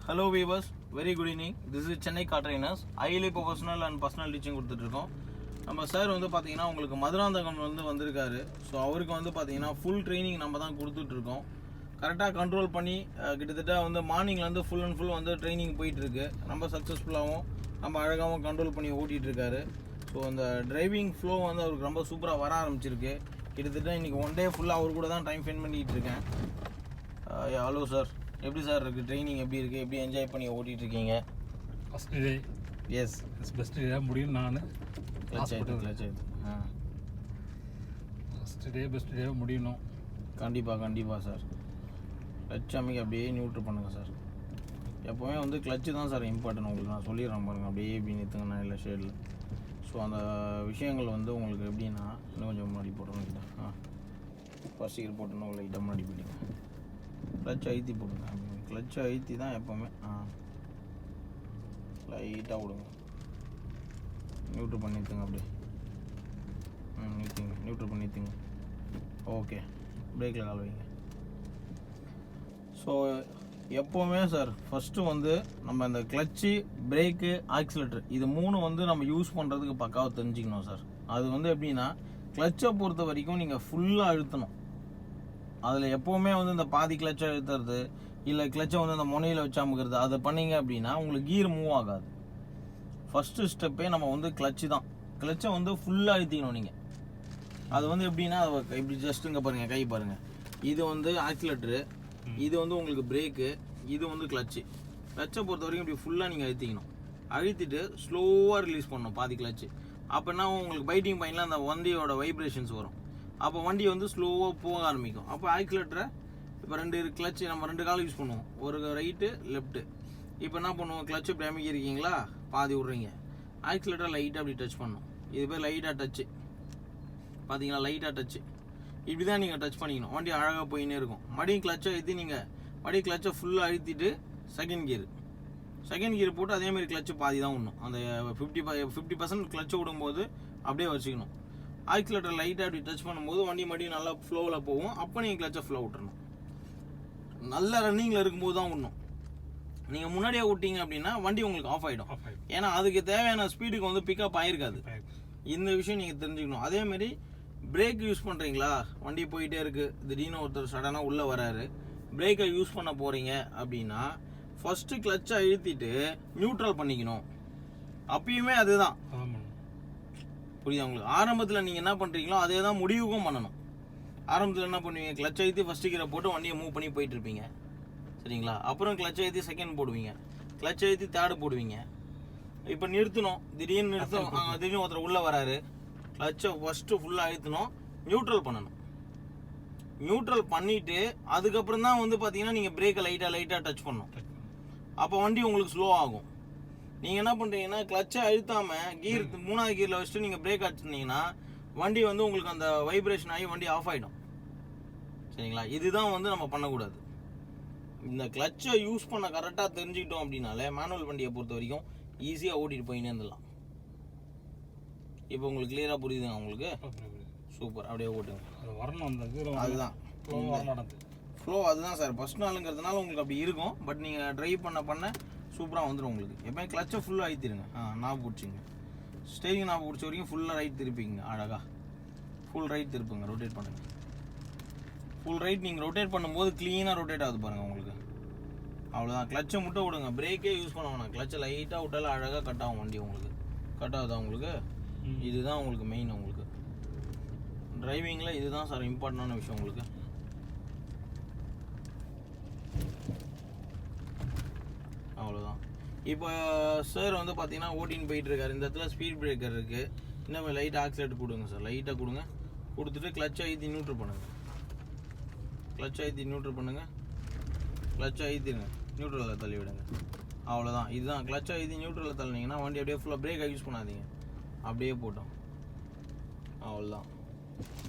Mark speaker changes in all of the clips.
Speaker 1: Hello viewers, very good evening. This is Chennai car trainers. Highly professional and personal teaching கொடுத்துட்டு இருக்கோம். நம்ம sir வந்து பாத்தீங்கன்னா உங்களுக்கு மதுராந்தகம் வந்திருக்காரு. ஸோ அவருக்கு வந்து பாத்தீங்கன்னா ஃபுல் ட்ரைனிங் நம்ம தான் கொடுத்துட்டு இருக்கோம். கரெக்டாக கண்ட்ரோல் பண்ணி கிட்டத்தட்ட வந்து மார்னிங்லேருந்து ஃபுல் அண்ட் ஃபுல் வந்து ட்ரைனிங் போயிட்டு இருக்கு. ரொம்ப சக்ஸஸ்ஃபுல்லாகவும் நம்ம அழகாகவும் கண்ட்ரோல் பண்ணி ஓட்டிகிட்டு இருக்காரு. ஸோ அந்த டிரைவிங் ஃப்ளோ வந்து அவருக்கு ரொம்ப சூப்பராக வர ஆரம்பிச்சிருக்கு. கிட்டத்தட்ட இன்றைக்கி ஒன் டே ஃபுல்லாக அவர் கூட தான் டைம் ஸ்பெண்ட் பண்ணிக்கிட்டு இருக்கேன். ஹலோ சார், எப்படி சார் இருக்குது ட்ரைனிங்? எப்படி இருக்குது? எப்படி என்ஜாய் பண்ணி ஓட்டிகிட்டு இருக்கீங்க?
Speaker 2: First day
Speaker 1: S
Speaker 2: best day முடியும். நான் ஃபஸ்ட் டே பெஸ்ட் டே முடியணும்.
Speaker 1: கண்டிப்பாக சார். கிளச் அமைக்க அப்படியே நியூட்ரு பண்ணுங்கள் சார். எப்போவுமே வந்து கிளச்சு தான் சார் இம்பார்ட்டன். உங்களுக்கு நான் சொல்லிடுறேன் பாருங்கள், அப்படியே எப்படி நிறுத்துங்கண்ணா இல்லை ஷேடில். ஸோ அந்த விஷயங்கள் வந்து உங்களுக்கு எப்படின்னா இன்னும் கொஞ்சம் முன்னாடி போட்டோம். ஃபர்ஸ்ட் இயர் போட்டோன்னா லைட்டாக முன்னாடி போயிடுங்க. கிளச் அழுத்தி போடுங்க. கிளச் அழுத்தி தான் எப்போவுமே லைட்டாக விடுங்க. நியூட்ரு பண்ணித்துங்க அப்படியே. நியூட்ரு பண்ணித்துங்க. ஓகே, பிரேக்கில் கால் வைங்க. ஸோ எப்போவுமே சார் ஃபஸ்ட்டு வந்து நம்ம இந்த கிளச்சு, பிரேக்கு, ஆக்சிலேட்டர் இது மூணு வந்து நம்ம யூஸ் பண்ணுறதுக்கு பக்காவாக தெரிஞ்சுக்கணும் சார். அது வந்து எப்படின்னா கிளச்சை பொறுத்த வரைக்கும் நீங்கள் ஃபுல்லாக அழுத்தணும். அதில் எப்போவுமே வந்து இந்த பாதி கிளச்சை அழுத்துறது இல்லை கிளச்சை வந்து அந்த முனையில் வச்சு அமுக்கிறது அதை பண்ணிங்க அப்படின்னா உங்களுக்கு கீர் மூவ் ஆகாது. ஃபஸ்ட்டு ஸ்டெப்பே நம்ம வந்து கிளச்சு தான். கிளச்சை வந்து ஃபுல்லாக அழுத்திக்கணும் நீங்கள். அது வந்து எப்படின்னா இப்படி ஜஸ்ட் இங்கே பாருங்கள், கை பாருங்கள். இது வந்து ஆக்சிலேட்டரு, இது வந்து உங்களுக்கு பிரேக்கு, இது வந்து கிளச்சு. கிளச்சை பொறுத்த வரைக்கும் இப்படி ஃபுல்லாக நீங்கள் அழுத்திக்கணும். அழுத்திட்டு ஸ்லோவாக ரிலீஸ் பண்ணணும் பாதி கிளச்சு. அப்படின்னா உங்களுக்கு பைட்டிங் பாயிண்டில் அந்த வண்டியோட வைப்ரேஷன்ஸ் வரும். அப்போ வண்டி வந்து ஸ்லோவாக போக ஆரம்பிக்கும். அப்போ ஆக்சிலேட்டரை இப்போ ரெண்டு கிளச்சு நம்ம ரெண்டு காலம் யூஸ் பண்ணுவோம், ஒரு ரைட்டு லெஃப்ட்டு. இப்போ என்ன பண்ணுவோம், கிளச்சு இப்படி அமைக்கிருக்கீங்களா, பாதி விட்றீங்க, ஆக்சிலேட்டரை லைட்டாக அப்படி டச் பண்ணணும். இது பேர் லைட்டாக டச்சு. பார்த்தீங்களா, லைட்டாக டச்சு. இப்படி தான் நீங்கள் டச் பண்ணிக்கணும். வண்டி அழகாக போயின்னே இருக்கும். மறுபடியும் கிளச்சை அழுத்தி நீங்கள் மறுபடியும் கிளச்சை ஃபுல்லாக அழுத்திட்டு செகண்ட் கியர் போட்டு அதேமாதிரி கிளச்சு பாதி தான் விடணும். அந்த 50% கிளச்சை விடும்போது அப்படியே வச்சுக்கணும். ஆக்சிலேட்டர் லைட்டாக அப்படி டச் பண்ணும்போது வண்டி மறுபடியும் நல்லா ஃப்ளோவில் போகும். அப்போ நீங்கள் கிளச்சை ஃப்ளோ விட்டுறணும். நல்ல ரன்னிங்கில் இருக்கும்போது தான் விடணும். நீங்கள் முன்னாடியே விட்டீங்க அப்படின்னா வண்டி உங்களுக்கு ஆஃப் ஆகிடும். ஏன்னா அதுக்கு தேவையான ஸ்பீடுக்கு வந்து பிக்கப் ஆகிருக்காது. இந்த விஷயம் நீங்கள் தெரிஞ்சுக்கணும். அதேமாரி பிரேக் யூஸ் பண்ணுறீங்களா, வண்டி போயிட்டே இருக்குது, திடீர்னு ஒருத்தர் சடனாக உள்ளே வராரு, பிரேக்கை யூஸ் பண்ண போகிறீங்க அப்படின்னா ஃபஸ்ட்டு கிளச்சை அழுத்திட்டு நியூட்ரல் பண்ணிக்கணும். அப்பயுமே அதுதான் புரியுதா உங்களுக்கு? ஆரம்பத்தில் நீங்கள் என்ன பண்ணுறீங்களோ அதே தான் முடிவுக்கும் பண்ணணும். ஆரம்பத்தில் என்ன பண்ணுவீங்க, கிளச் அழுத்தி ஃபஸ்ட்டு கீரை போட்டு வண்டியை மூவ் பண்ணி போயிட்டு இருப்பீங்க, சரிங்களா? அப்புறம் கிளச் அழுத்தி செகண்ட் போடுவீங்க, கிளச் அழுத்தி தேர்டு போடுவீங்க. இப்போ நிறுத்தணும், திடீர்னு ஒருத்தர் உள்ளே வராரு, கிளச்சை ஃபஸ்ட்டு ஃபுல்லாக அழுத்தணும், நியூட்ரல் பண்ணணும். நியூட்ரல் பண்ணிவிட்டு அதுக்கப்புறம் தான் வந்து பார்த்தீங்கன்னா நீங்கள் பிரேக்கை லைட்டாக டச் பண்ணணும். அப்போ வண்டி உங்களுக்கு ஸ்லோ ஆகும். நீங்கள் என்ன பண்ணுறீங்கன்னா கிளச்சை அழுத்தாமல் கீர் மூணாவது கீரில் வச்சுட்டு நீங்கள் பிரேக் அடிச்சிருந்தீங்கன்னா வண்டி வந்து உங்களுக்கு அந்த வைப்ரேஷன் ஆகி வண்டி ஆஃப் ஆகிடும், சரிங்களா? இதுதான் வந்து நம்ம பண்ணக்கூடாது. இந்த கிளச்சை யூஸ் பண்ண கரெக்டாக தெரிஞ்சுக்கிட்டோம் அப்படின்னாலே மேனுவல் வண்டியை பொறுத்த வரைக்கும் ஈஸியாக ஓட்டிகிட்டு போயின்னே இருந்துடலாம். இப்போ உங்களுக்கு கிளியராக புரியுதுங்க உங்களுக்கு? சூப்பர், அப்படியே ஓட்டுங்க. அதுதான் ஃப்ளோ, அதுதான் சார். ஃபஸ்ட் நாளுங்கிறதுனால உங்களுக்கு அப்படி இருக்கும். பட் நீங்கள் ட்ரைவ் பண்ண சூப்பராக வந்துடும் உங்களுக்கு. எப்போயும் கிளச்சை ஃபுல்லாக அழுத்திடுங்க. நாப் பிடிச்சிங்க, ஸ்டேரிங் நாப் பிடிச்ச வரைக்கும் ஃபுல்லாக ரைட் திருப்பிங்க. அழகாக ஃபுல் ரைட் திருப்புங்க, ரொட்டேட் பண்ணுங்கள். ஃபுல் ரைட் நீங்கள் ரொட்டேட் பண்ணும்போது க்ளீனாக ரொட்டேட் ஆகுது பாருங்கள் உங்களுக்கு. அவ்வளோதான். கிளச்சை மட்டும் விடுங்க, பிரேக்கே யூஸ் பண்ண வேணாம். கிளச்சை லைட்டாக விட்டாலும் அழகாக கட் ஆகும் வண்டி உங்களுக்கு. கட் ஆகுதா உங்களுக்கு? இதுதான் உங்களுக்கு மெயின். உங்களுக்கு டிரைவிங்கில் இதுதான் சார் இம்பார்ட்டண்டான விஷயம் உங்களுக்கு. அவ்வளோதான். இப்போ சார் வந்து பார்த்தீங்கன்னா ஓட்டின்னு போயிட்டு இருக்காரு. இந்த இடத்துல ஸ்பீட் பிரேக்கர் இருக்குது. இன்னும் லைட் ஆக்சிலேட்டர் கொடுங்க சார். லைட்டாக கொடுங்க. கொடுத்துட்டு கிளச்சை அழுத்தி நியூட்ரு பண்ணுங்கள். கிளச்சை அழுத்தி நியூட்ரு பண்ணுங்கள். கிளச்சை அழுத்திடுங்க, நியூட்ரலில் தள்ளி விடுங்க. அவ்வளோதான். இதுதான் கிளச்சை அழுத்தி நியூட்ரலில் தள்ளினீங்கன்னா வண்டி அப்படியே ஃபுல்லாக பிரேக்கை யூஸ் பண்ணாதீங்க, அப்படியே போட்டோம். அவ்வளோதான்.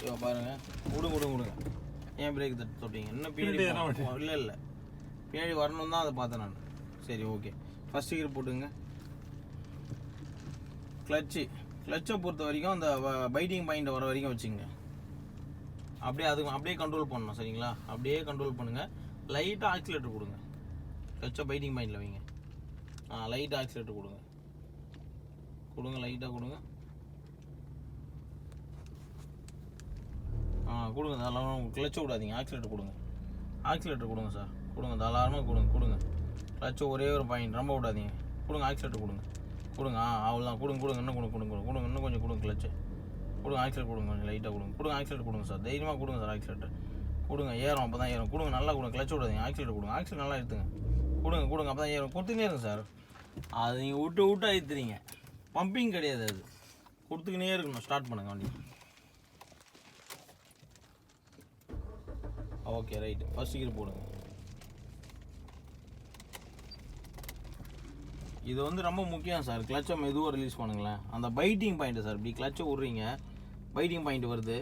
Speaker 1: இப்போ பாருங்கள், விடுங்க. ஏன் பிரேக் தொட்டீங்க? இன்னும் பின்னாடி இல்லை பின்னாடி வரணும் தான் அதை பார்த்தேன் நான். சரி, ஓகே. ஃபஸ்ட் கீர் போட்டுங்க. கிளச்சை பொறுத்த வரைக்கும் அந்த பைட்டிங் பாயிண்ட் வர வரைக்கும் வச்சுங்க. அப்படியே கண்ட்ரோல் பண்ணணும், சரிங்களா? அப்படியே கண்ட்ரோல் பண்ணுங்கள். லைட்டாக ஆக்சிலேட்டர் கொடுங்க. கிளச்சை பைட்டிங் பாயிண்டில் வைங்க. லைட்டாக ஆக்சிலேட்டர் கொடுங்க. லைட்டாக கொடுங்க. கொடுங்க தாராளமாக. கிளச்சை விடாதீங்க, ஆக்சிலேட்டர் கொடுங்க. சார் கொடுங்க, தாராளமாக கொடுங்க. கிளச்சை ஒரே ஒரு பாயிண்ட், ரொம்ப விடாதீங்க. கொடுங்க, ஆக்சிலேட்டர் கொடுங்க. அவ்வளோதான். கொடுங்க, இன்னும் இன்னும் கொஞ்சம் கொடுங்க. கிளச்சு கொடுங்க, ஆக்சிலேட்டர் கொடுங்க, கொஞ்சம் லைட்டாக கொடுங்க. ஆக்சிலேட்டர் கொடுங்க சார், தைரியமாக கொடுங்க சார். ஆக்சிலேட்டர் கொடுங்க, ஏறும், அப்போ தான் ஏறும். கொடுங்க, நல்லா கொடுங்க. கிளச்சு விடாதீங்க, ஆக்சிலேட்டர் கொடுங்க. ஆக்சிலேட்டர் நல்லா எடுத்துங்க. கொடுங்க, அப்போ தான் ஏறும். கொடுத்துக்கினே இருங்க சார். அது நீங்கள் விட்டு அழுத்துறீங்க, பம்பிங் கிடையாது அது. கொடுத்துக்கினே இருக்கணும். ஸ்டார்ட் பண்ணுங்க வண்டி. ஓகே ரைட்டு, ஃபர்ஸ்ட் கியர் போடுங்க. இது வந்து ரொம்ப முக்கியம் சார். கிளச்சை மெதுவாக ரிலீஸ் பண்ணுங்களேன். அந்த பைட்டிங் பாயிண்ட்டு சார், இப்படி கிளச்சை விட்றீங்க, பைட்டிங் பாயிண்ட் வருது,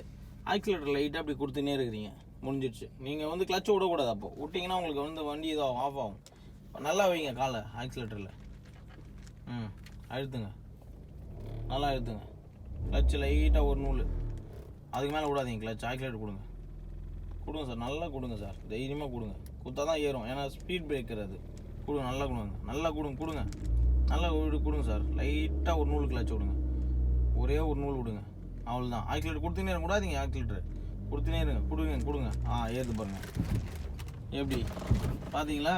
Speaker 1: ஆக்சிலேட்டர் லைட்டாக அப்படி கொடுத்துனே இருக்கிறீங்க, முடிஞ்சிடுச்சு. நீங்கள் வந்து கிளச்சை விடக்கூடாது. அப்போ விட்டிங்கன்னா உங்களுக்கு வந்து வண்டி இதாக ஆஃப் ஆகும். நல்லா வைங்க காலை ஆக்சிலேட்டரில். அழுத்துங்க, நல்லா அழுத்துங்க. கிளச்சு லைட்டாக ஒரு நூல், அதுக்கு மேலே விடாதீங்க. கிளச் ஆக்சிலேட்டர் கொடுங்க சார், நல்லா கொடுங்க சார், தைரியமாக கொடுங்க. கொடுத்தா தான் ஏறும், ஏன்னா ஸ்பீட் பிரேக்கர் அது. கொடுங்க, நல்லா கொடுங்க. நல்லா கொடுங்க சார். லைட்டாக ஒரு நூல் கிளச்சு விடுங்க, ஒரே ஒரு நூல் விடுங்க, அவ்வளோதான். ஆக்சிலேட்டர் கொடுத்துனே இருங்க, விடாதீங்க. ஆக்சிலேட்டர் கொடுத்துனே இருங்க. கொடுங்க. ஏறுது பாருங்க, எப்படி பார்த்தீங்களா?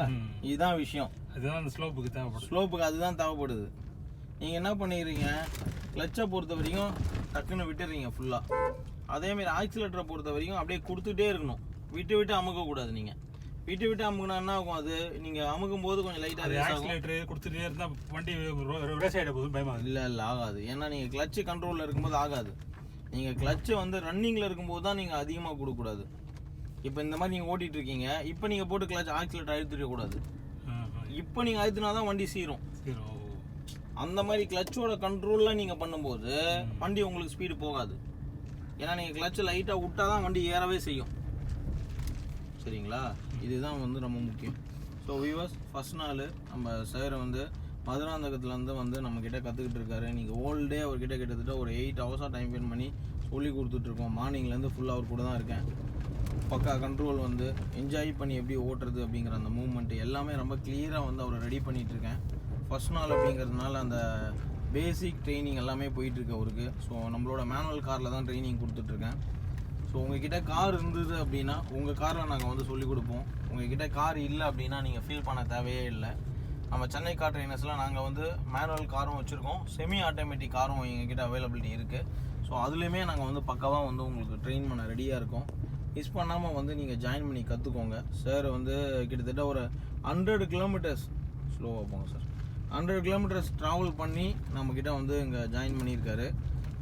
Speaker 1: இதுதான் விஷயம்.
Speaker 2: அதுதான் அந்த
Speaker 1: ஸ்லோப்புக்கு அதுதான் தேவைப்படுது. நீங்கள் என்ன பண்ணிடுறீங்க, கிளச்சை பொறுத்த வரைக்கும் டக்குன்னு விட்டுறீங்க ஃபுல்லாக. அதேமாரி ஆக்சிலேட்டரை பொறுத்த வரைக்கும் அப்படியே கொடுத்துட்டே இருக்கணும், விட்டு அமுக்கக்கூடாது. நீங்கள் விட்டு அமுக்குனா என்ன ஆகும், அது நீங்கள் அமுக்கும் போது கொஞ்சம் லைட்டாக
Speaker 2: ஆக்சிலேட்டர் கொடுத்துட்டே இருந்தால் வண்டி ரேஸ் ஆகிட போது பயமா?
Speaker 1: இல்லை ஆகாது. ஏன்னா நீங்கள் கிளச்சு கண்ட்ரோலில் இருக்கும்போது ஆகாது. நீங்கள் கிளச்சை வந்து ரன்னிங்கில் இருக்கும்போது தான் நீங்கள் அதிகமாக கொடுக்கக்கூடாது. இப்போ இந்த மாதிரி நீங்கள் ஓட்டிகிட்டு இருக்கீங்க, இப்போ நீங்கள் போட்டு கிளச் ஆக்சிலேட்டர் அழுத்திடக்கூடாது. இப்போ நீங்கள் அழுத்தினா தான் வண்டி சீரும். அந்த மாதிரி கிளச்சோட கண்ட்ரோலில் நீங்கள் பண்ணும்போது வண்டி உங்களுக்கு ஸ்பீடு போகாது. ஏன்னா நீங்கள் கிளச்சை லைட்டாக விட்டால் தான் வண்டி ஏறவே செய்யும். சரிங்களா? இதுதான் வந்து ரொம்ப முக்கியம். ஸோ வியூவர்ஸ், ஃபஸ்ட் நாள் நம்ம சார் வந்து மதுராந்தகத்துலேருந்து வந்து நம்மக்கிட்ட கற்றுக்கிட்டு இருக்காரு. நீங்கள் ஹோல் டே அவர்கிட்ட கிட்டத்தட்ட ஒரு 8 ஹவர்ஸாக டைம் ஸ்பெண்ட் பண்ணி சொல்லி கொடுத்துட்ருக்கோம். மார்னிங்லேருந்து ஃபுல்லாக அவர் கூட தான் இருக்கேன். பக்கா கண்ட்ரோல் வந்து என்ஜாய் பண்ணி எப்படி ஓட்டுறது அப்படிங்கிற அந்த மூவ்மெண்ட்டு எல்லாமே ரொம்ப கிளியராக வந்து அவரை ரெடி பண்ணிகிட்ருக்கேன். ஃபஸ்ட் நாள் அப்படிங்கிறதுனால அந்த பேசிக் ட்ரைனிங் எல்லாமே போயிட்டுருக்கு அவருக்கு. ஸோ நம்மளோட மேனுவல் காரில் தான் ட்ரைனிங் கொடுத்துட்ருக்கேன். ஸோ உங்கள்கிட்ட கார் இருந்தது அப்படின்னா உங்கள் காரில் நாங்கள் வந்து சொல்லிக் கொடுப்போம். உங்கள்கிட்ட கார் இல்லை அப்படின்னா நீங்கள் ஃபீல் பண்ண தேவையே இல்லை. நம்ம சென்னை கார் ட்ரைனர்ஸ்லாம் நாங்கள் வந்து மேனுவல் காரும் வச்சுருக்கோம், செமி ஆட்டோமேட்டிக் காரும் எங்ககிட்ட அவைலபிலிட்டி இருக்குது. ஸோ அதுலேயுமே நாங்கள் வந்து பக்காவாக வந்து உங்களுக்கு ட்ரெயின் பண்ண ரெடியாக இருக்கோம். மிஸ் பண்ணாமல் வந்து நீங்கள் ஜாயின் பண்ணி கற்றுக்கோங்க. சார் வந்து கிட்டத்தட்ட ஒரு 100 கிலோமீட்டர்ஸ் ஸ்லோவாக போங்க சார், 100 கிலோமீட்டர்ஸ் ட்ராவல் பண்ணி நம்மக்கிட்ட வந்து இங்கே ஜாயின் பண்ணியிருக்காரு.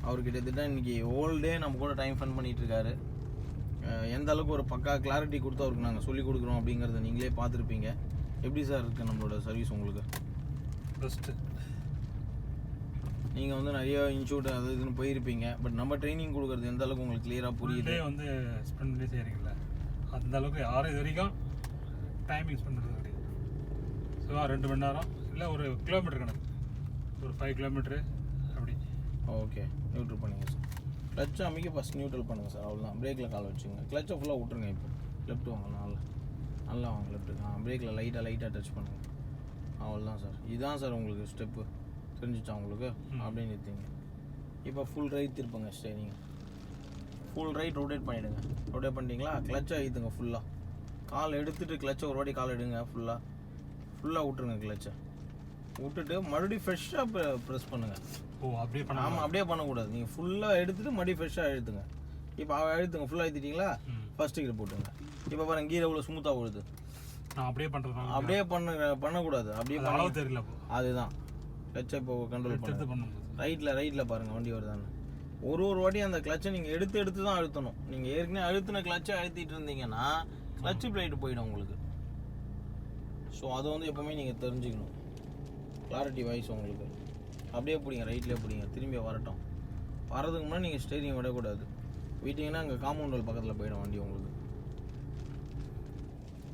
Speaker 1: அவர் கிட்டத்தட்ட இன்றைக்கி ஹோல் டே நம்ம கூட டைம் ஸ்பெண்ட் பண்ணிகிட்ருக்காரு. எந்த அளவுக்கு ஒரு பக்கா கிளாரிட்டி கொடுத்து அவருக்கு நாங்கள் சொல்லிக் கொடுக்குறோம் அப்படிங்கிறத நீங்களே பார்த்துருப்பீங்க. எப்படி சார் இருக்குது நம்மளோட சர்வீஸ் உங்களுக்கு?
Speaker 2: பெஸ்ட்டு.
Speaker 1: நீங்கள் வந்து நிறைய இன்ஸ்டியூட் அது இதுன்னு போயிருப்பீங்க, பட் நம்ம ட்ரைனிங் கொடுக்குறது எந்த அளவுக்கு உங்களுக்கு கிளியராக புரியுது?
Speaker 2: வந்து ஸ்பெண்ட் பண்ணி செய்கிறீங்களா, அந்த அளவுக்கு யாரும் இது வரைக்கும் டைமிங் ஸ்பெண்ட் பண்ணுறது கிடையாது. ஸோ 2 மணி நேரம் இல்லை ஒரு கிலோமீட்டர் கணக்கு, ஒரு 5 கிலோமீட்டரு அப்படி.
Speaker 1: ஓகே, நியூட்ரல் பண்ணுங்கள் சார். கிளச்சை அமைக்க ஃபஸ்ட் நியூட்ரல் பண்ணுங்கள் சார், அவ்வளோதான். பிரேக்கில் கால் வச்சுங்க, கிளச்சை ஃபுல்லாக விட்டுருங்க. இப்போ லெஃப்ட் வாங்க, நல்லா வாங்க லெஃப்ட்டுக்கு. பிரேக்கில் லைட்டாக டச் பண்ணுங்கள், அவ்வளோதான் சார். இதுதான் சார் உங்களுக்கு ஸ்டெப்பு. தெரிஞ்சிச்சா உங்களுக்கு? அப்படின்னு நிறுத்திங்க. இப்போ ஃபுல் ரைட் திருப்புங்க ஸ்டேரிங், ஃபுல் ரைட் ரொட்டேட் பண்ணிவிடுங்க. ரொட்டேட் பண்ணிட்டீங்களா? கிளச்சை அழுத்துங்க ஃபுல்லாக. கால் எடுத்துகிட்டு கிளச்சை ஒரு வாட்டி கால் எடுங்க, ஃபுல்லாக விட்டுருங்க. கிளச்சை விட்டுட்டு மறுபடியும் ஃப்ரெஷ்ஷாக ப்ரெஸ் பண்ணுங்கள்.
Speaker 2: அப்படியே பண்ண?
Speaker 1: ஆமாம், அப்படியே பண்ணக்கூடாது. நீங்கள் ஃபுல்லாக எடுத்துகிட்டு மறுபடியும் ஃப்ரெஷ்ஷாக அழுத்துங்க. இப்போ அழுத்துங்க, ஃபுல்லாக அழுத்திட்டீங்களா? ஃபஸ்ட்டு கீரை போட்டுங்க. இப்போ பாருங்கள் கீரை எவ்வளோ ஸ்மூத்தாக விழுது.
Speaker 2: நான் அப்படியே பண்ணுறேன்.
Speaker 1: அப்படியே பண்ணக்கூடாது. அப்படியே பண்ண
Speaker 2: தெரியல.
Speaker 1: அதுதான் கிளச்சை இப்போ கண்ட்ரோல் பண்ணுங்க. ரைட்டில் பாருங்கள் வண்டி வருதான்னு. ஒரு வாட்டி அந்த கிளச்சை நீங்கள் எடுத்து தான் அழுத்தணும். நீங்கள் ஏற்கனவே அழுத்தின கிளச்சை அழுத்திட்டு இருந்தீங்கன்னா கிளச்சு பிளேட்டு போயிடும் உங்களுக்கு. ஸோ அதை வந்து எப்போவுமே நீங்கள் தெரிஞ்சுக்கணும், கிளாரிட்டி வைஸ் உங்களுக்கு. அப்படியே பிடிங்க, ரைட்லேயே பிடிங்க, திரும்பி வரதுக்கு முன்னாடி நீங்கள் ஸ்டேரிங் விடக்கூடாது. விட்டிங்கன்னா அங்கே காம்பவுண்ட் வால் பக்கத்தில் போயிடும் வண்டி உங்களுக்கு.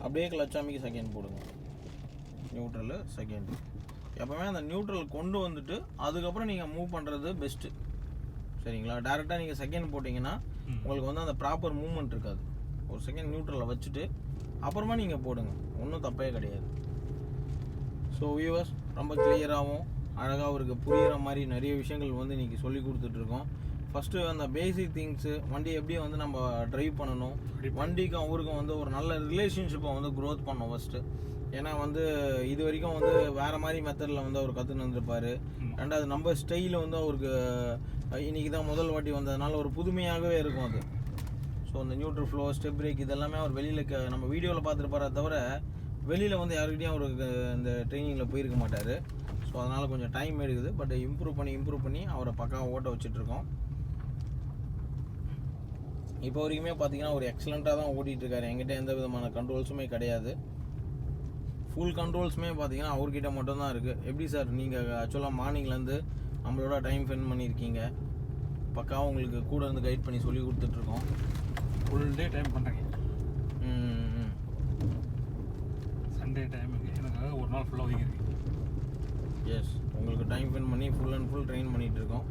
Speaker 1: அப்படியே கிளச் அமைக்க செகண்ட் போடுங்க, நியூட்ரலு செகண்டு. எப்போவுமே அந்த நியூட்ரல் கொண்டு வந்துட்டு அதுக்கப்புறம் நீங்கள் மூவ் பண்ணுறது பெஸ்ட்டு. சரிங்களா? டேரெக்டாக நீங்கள் செகண்ட் போட்டிங்கன்னா உங்களுக்கு வந்து அந்த ப்ராப்பர் மூவ்மெண்ட் இருக்காது. ஒரு செகண்ட் நியூட்ரலில் வச்சுட்டு அப்புறமா நீங்கள் போடுங்க, ஒன்றும் தப்பே கிடையாது. ஸோ வியூவர்ஸ் ரொம்ப கிளியராகவும் அழகாக அவருக்கு புரிகிற மாதிரி நிறைய விஷயங்கள் வந்து இன்றைக்கி சொல்லி கொடுத்துட்ருக்கோம். ஃபஸ்ட்டு அந்த பேசிக் திங்ஸு, வண்டி எப்படி வந்து நம்ம ட்ரைவ் பண்ணணும், வண்டிக்கும் அவருக்கும் வந்து ஒரு நல்ல ரிலேஷன்ஷிப்பை வந்து க்ரோத் பண்ணோம் ஃபஸ்ட்டு. ஏன்னா வந்து இது வரைக்கும் வந்து வேறு மாதிரி மெத்தடில் வந்து அவர் கற்றுன்னு வந்திருப்பார். ரெண்டாவது நம்ம ஸ்டைலில் வந்து அவருக்கு இன்றைக்கி தான் முதல் வாட்டி வந்ததுனால ஒரு புதுமையாகவே இருக்கும் அது. ஸோ அந்த நியூட்ரல் ஃப்ளோ, ஸ்டெப் பிரேக் இதெல்லாமே அவர் வெளியில் நம்ம வீடியோவில் பார்த்துருப்பாரே தவிர வெளியில் வந்து யாருக்கிட்டையும் அவருக்கு இந்த ட்ரைனிங்கில் போயிருக்க மாட்டார். ஸோ அதனால் கொஞ்சம் டைம் எடுக்குது. பட் இம்ப்ரூவ் பண்ணி அவரை பக்காவாக ஓட்ட வச்சுட்ருக்கோம். இப்போ வரைக்குமே பார்த்தீங்கன்னா ஒரு எக்ஸலண்ட்டாக தான் ஓட்டிகிட்ருக்காரு. என்கிட்ட எந்த விதமான கண்ட்ரோல்ஸுமே கிடையாது. ஃபுல் கண்ட்ரோல்ஸுமே பார்த்தீங்கன்னா அவர்கிட்ட மட்டும்தான் இருக்குது. எப்படி சார் நீங்கள் ஆக்சுவலாக மார்னிங்லேருந்து நம்மளோட டைம் ஸ்பெண்ட் பண்ணியிருக்கீங்க, பக்காவாக உங்களுக்கு கூட இருந்து கைட் பண்ணி சொல்லி கொடுத்துட்ருக்கோம்.
Speaker 2: ஃபுல் டே டைம் பண்ணுறீங்க. சண்டே டைமுக்கு எனக்காக ஒரு நாள் ஃபுல்லாக ஒதுக்கிருக்கு.
Speaker 1: எஸ், உங்களுக்கு டைம் ஸ்பெண்ட் பண்ணி ஃபுல் அண்ட் ஃபுல் ட்ரெயின் பண்ணிகிட்ருக்கோம்.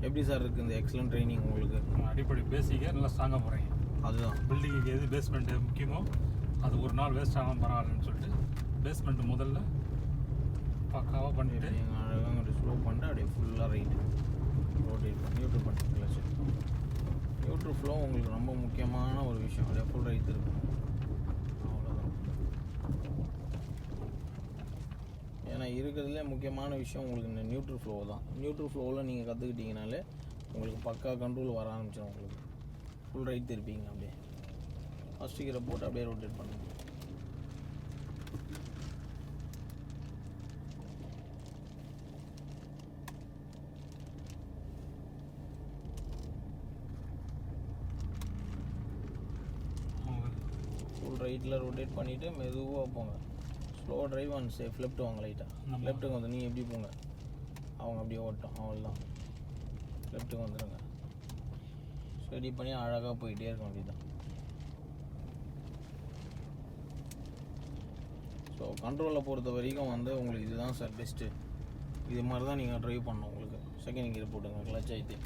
Speaker 1: எப்படி சார் இருக்குது இந்த எக்ஸலண்ட் ட்ரைனிங் உங்களுக்கு?
Speaker 2: அடிப்படை பேசிக்காக நல்லா ஸ்ட்ராங்காக போகிறீங்க.
Speaker 1: அதுதான்
Speaker 2: பில்டிங்குக்கு எது பேஸ்மெண்ட்டு முக்கியமோ அது ஒரு நாள் வேஸ்ட் ஆகாமல் பரவாயில்லன்னு சொல்லிட்டு பேஸ்மெண்ட்டு முதல்ல பக்காவாக பண்ணிவிட்டு
Speaker 1: அழகாக அப்படியே ஸ்லோ பண்ணிட்டு அப்படியே ஃபுல்லாக ரைட்டு ரோட்டேட் பண்ணி நியூட்ரல் பண்ணிக்கலாம். சரி, நியூட்ரல் ஃப்ளோ உங்களுக்கு ரொம்ப முக்கியமான ஒரு விஷயம். அப்படியே ஃபுல் ரைட் இருக்கும். அவ்வளோதான். ஏன்னா இருக்கிறதுலே முக்கியமான விஷயம் உங்களுக்கு இந்த நியூட்ரல் ஃப்ளோ தான். நியூட்ரல் ஃப்ளோவில் நீங்கள் கற்றுக்கிட்டீங்கனாலே உங்களுக்கு பக்கா கண்ட்ரோல் வர ஆரம்பிச்சிடும். உங்களுக்கு ஃபுல் ரைட் திருப்பீங்க. அப்படியே ஃபஸ்ட்டு கீரை போட்டு அப்படியே ரொட்டேட் பண்ணுங்க. ஃபுல் ரைட்டில் ரொட்டேட் பண்ணிவிட்டு மெதுவாக போங்க. Slow drive and safe. Left வாங்க, லைட்டாக லெஃப்ட்டுக்கு வந்து நீங்கள் எப்படி போங்க, அவங்க அப்படியே ஓட்டும். அவ்வளோதான், லெஃப்ட்டுக்கு வந்துடுங்க. ரெடி பண்ணி அழகாக போயிட்டே இருக்கும். அப்படி தான். ஸோ கண்ட்ரோலில் பொறுத்த வரைக்கும் வந்து உங்களுக்கு இதுதான் சார் பெஸ்ட்டு. இது மாதிரி தான் நீங்கள் ட்ரைவ் பண்ணணும். உங்களுக்கு செகண்ட் கியர் போட்டுங்க, கிளச் ஆகிட்டு.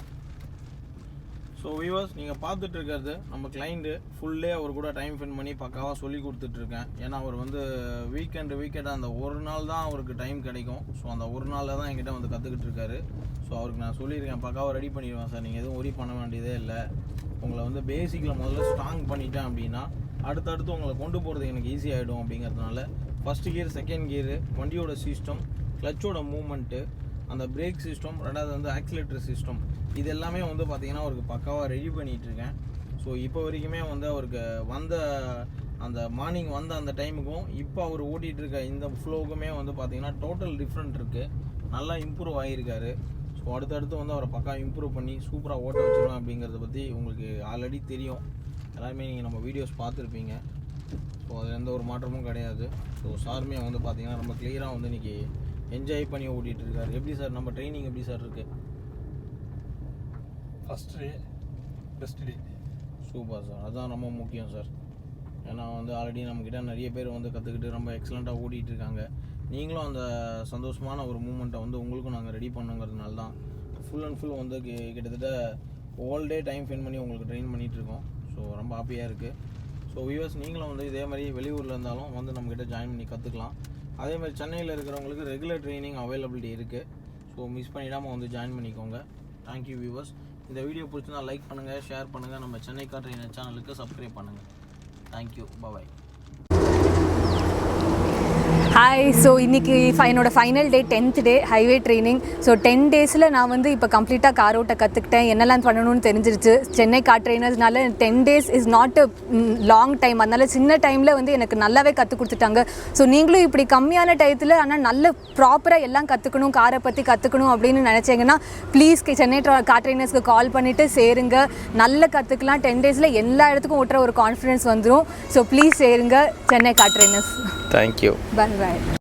Speaker 1: ஸோ வியூவர்ஸ், நீங்கள் பார்த்துட்டு இருக்கிறது நம்ம கிளைண்ட்டு. ஃபுல் டே அவர் கூட டைம் ஸ்பெண்ட் பண்ணி பக்காவாக சொல்லி கொடுத்துட்ருக்கேன். ஏன்னா அவர் வந்து வீக்கெண்டாக அந்த ஒரு நாள் தான் அவருக்கு டைம் கிடைக்கும். ஸோ அந்த ஒரு நாளில் தான் என்கிட்ட வந்து கற்றுக்கிட்டு இருக்காரு. ஸோ அவருக்கு நான் சொல்லியிருக்கேன், பக்காவாக ரெடி பண்ணிடுவேன் சார், நீங்கள் எதுவும் ஒரி பண்ண வேண்டியதே இல்லை. உங்களை வந்து பேசிக்கில் முதல்ல ஸ்ட்ராங் பண்ணிட்டேன் அப்படின்னா அடுத்தடுத்து உங்களை கொண்டு போகிறது எனக்கு ஈஸி ஆகிடும். அப்படிங்கிறதுனால ஃபஸ்ட்டு கியர், செகண்ட் கியரு, வண்டியோட சிஸ்டம், கிளச்சோட மூமெண்ட்டு, அந்த பிரேக் சிஸ்டம், ரெண்டாவது வந்து ஆக்சிலேட்டர் சிஸ்டம், இது எல்லாமே வந்து பார்த்திங்கன்னா அவருக்கு பக்காவாக ரெடி பண்ணிகிட்ருக்கேன். ஸோ இப்போ வரைக்குமே வந்து அவருக்கு வந்த அந்த மார்னிங் வந்த அந்த டைமுக்கும் இப்போ அவர் ஓட்டிகிட்டு இருக்க இந்த ஃப்ளோவுக்குமே வந்து பார்த்திங்கன்னா டோட்டல் டிஃப்ரெண்ட் இருக்குது. நல்லா இம்ப்ரூவ் ஆகியிருக்காரு. ஸோ அடுத்தடுத்து வந்து அவரை பக்கா இம்ப்ரூவ் பண்ணி சூப்பராக ஓட்ட வச்சிருவேன். அப்படிங்கிறத பற்றி உங்களுக்கு ஆல்ரெடி தெரியும். எல்லாருமே நீங்கள் நம்ம வீடியோஸ் பார்த்துருப்பீங்க. ஸோ அதில் எந்த ஒரு மாற்றமும் கிடையாது. ஸோ சாருமே வந்து பார்த்திங்கன்னா ரொம்ப கிளியராக வந்து இன்றைக்கி என்ஜாய் பண்ணி ஓட்டிகிட்டு இருக்காரு. எப்படி சார் நம்ம ட்ரைனிங் எப்படி சார் இருக்குது?
Speaker 2: First day best day.
Speaker 1: Super sir, அதுதான் ரொம்ப முக்கியம் சார். ஏன்னா வந்து ஆல்ரெடி நம்மக்கிட்ட நிறைய பேர் வந்து கற்றுக்கிட்டு ரொம்ப எக்ஸலண்ட்டாக ஓட்டிகிட்டு இருக்காங்க. நீங்களும் அந்த சந்தோஷமான ஒரு மூமெண்ட்டை வந்து உங்களுக்கும் நாங்கள் ரெடி பண்ணுங்கிறதுனால தான் ஃபுல் அண்ட் ஃபுல் வந்து கிட்டத்தட்ட ஹோல் டே டைம் ஸ்பெண்ட் பண்ணி உங்களுக்கு ட்ரெயின் பண்ணிகிட்ருக்கோம். ஸோ ரொம்ப ஹாப்பியாக இருக்குது. ஸோ வியூவர்ஸ், நீங்களும் வந்து இதே மாதிரி வெளியூரில் இருந்தாலும் வந்து நம்மக்கிட்ட ஜாயின் பண்ணி கற்றுக்கலாம். அதேமாதிரி சென்னையில் இருக்கிறவங்களுக்கு ரெகுலர் ட்ரைனிங் அவைலபிலிட்டி இருக்குது. ஸோ மிஸ் பண்ணிடாமல் வந்து ஜாயின் பண்ணிக்கோங்க. Thank you viewers. இந்த வீடியோ பிடிச்சிருந்தா லைக் பண்ணுங்கள், ஷேர் பண்ணுங்கள். நம்ம சென்னை கார் ட்ரெயினர் சேனலுக்கு சப்ஸ்கிரைப் பண்ணுங்கள். தேங்க்யூ, பாய்.
Speaker 3: ஹாய். ஸோ இன்றைக்கி என்னோட ஃபைனல் டே, 10th டே ஹைவே ட்ரைனிங். ஸோ 10 டேஸில் நான் வந்து இப்போ கம்ப்ளீட்டாக கார் ஓட்ட கற்றுக்கிட்டேன். என்னெல்லாம் பண்ணணும்னு தெரிஞ்சிருச்சு. சென்னை கார் ட்ரைனர்ஸ்னால 10 days is not a long time. அதனால் சின்ன டைமில் வந்து எனக்கு நல்லாவே கற்றுக் கொடுத்துட்டாங்க. ஸோ நீங்களும் இப்படி கம்மியான டயத்தில் ஆனால் நல்ல ப்ராப்பராக எல்லாம் கற்றுக்கணும், காரை பற்றி கற்றுக்கணும் அப்படின்னு நினச்சிங்கன்னா ப்ளீஸ் சென்னை கார் ட்ரைனர்ஸ்க்கு கால் பண்ணிவிட்டு சேருங்க. நல்லா கற்றுக்கலாம். 10 days எல்லா இடத்துக்கும் ஓட்டுற ஒரு கான்ஃபிடன்ஸ் வந்துடும். ஸோ ப்ளீஸ் சேருங்க Chennai car trainers.
Speaker 1: Thank you.
Speaker 3: Bye.